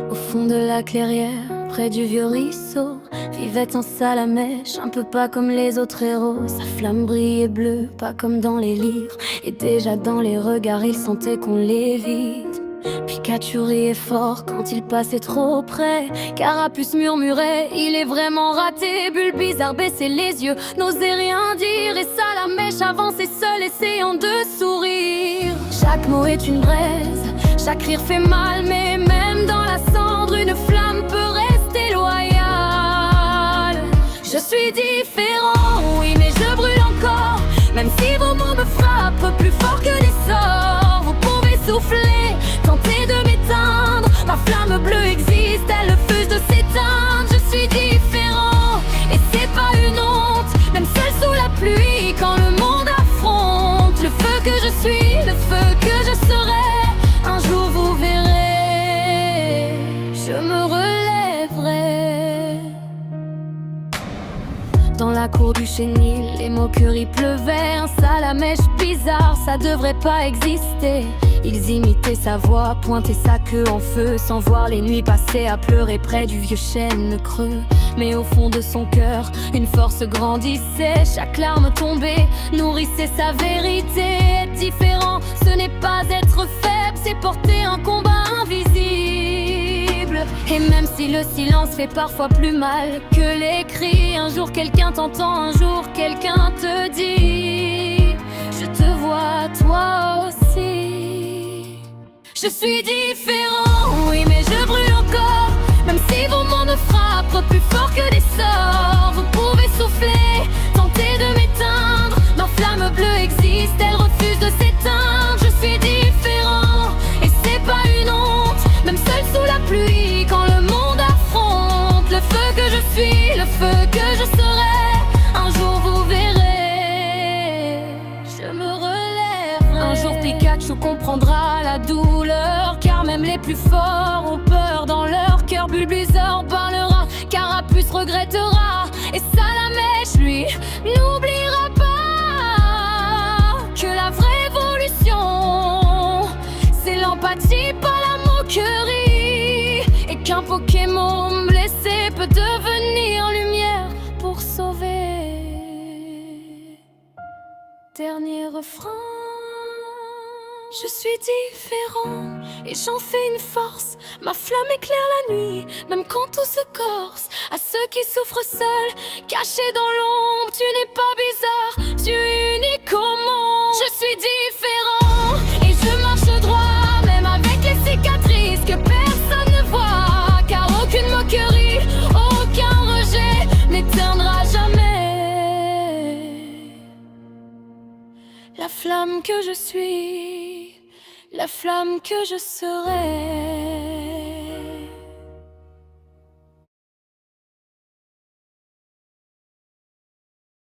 Au fond de la clairière, près du vieux ruisseau, vivait un salamèche, un peu pas comme les autres héros. Sa flamme brillait bleue, pas comme dans les livres, et déjà dans les regards il sentait qu'on l'évite. Pikachu riait fort quand il passait trop près. Carapuce murmurait, il est vraiment raté. Bulbizarre baissait les yeux, n'osait rien dire, et Salamèche avançait seul, essayant de sourire. Chaque mot est une braise, chaque rire fait mal, mais même dans la cendre, une flamme peut rester loyale. Je suis différent, oui, mais je brûle encore. Même si vos mots me frappent plus fort que des sorts, vous pouvez souffler, tenter de m'éteindre. Ma flamme bleue existe, elle refuse de s'éteindre. Je suis différent, et c'est pas une honte. Même seul sous la pluie, quand le monde affronte le feu que je suis, le feu que je serai. Un jour vous verrez, je me relèverai. Dans la cour du chénil, les moqueries pleuvaient. Un salamèche bizarre, ça devrait pas exister. Ils imitaient sa voix, pointaient sa queue en feu, sans voir les nuits passer à pleurer près du vieux chêne creux. Mais au fond de son cœur, une force grandissait. Chaque larme tombée nourrissait sa vérité. Être différent, ce n'est pas être faible, c'est porter un combat invisible. Et même si le silence fait parfois plus mal que les cris, un jour quelqu'un t'entend, un jour quelqu'un te dit: je te vois toi aussi. Je suis différent, oui, mais je brûle encore. Même si vos mots me frappent plus fort que des sorts, vous pouvez souffler, tenter de m'éteindre. Ma flamme bleue existe, elle refuse de s'éteindre. Je suis différent, et c'est pas une honte. Même seul sous la pluie, quand le monde affronte le feu que je suis, le feu que je serai. Un jour vous verrez, je me relèverai. Un jour Pikachu comprendra la douleur, car même les plus forts ont peur dans leur cœur. Bulbizarre parlera, Carapuce regrettera, et Salamèche, lui, n'oubliera pas que la vraie évolution, c'est l'empathie, pas la moquerie, et qu'un Pokémon blessé peut devenir lumière pour sauver. Dernier refrain. Je suis différent et j'en fais une force. Ma flamme éclaire la nuit, même quand tout se corse. À ceux qui souffrent seuls, cachés dans l'ombre, tu n'es pas bizarre, tu es unique au monde. Je suis différent et je marche droit, même avec les cicatrices que personne ne voit. Car aucune moquerie, aucun rejet n'éteindra jamais la flamme que je suis, la flamme que je serai.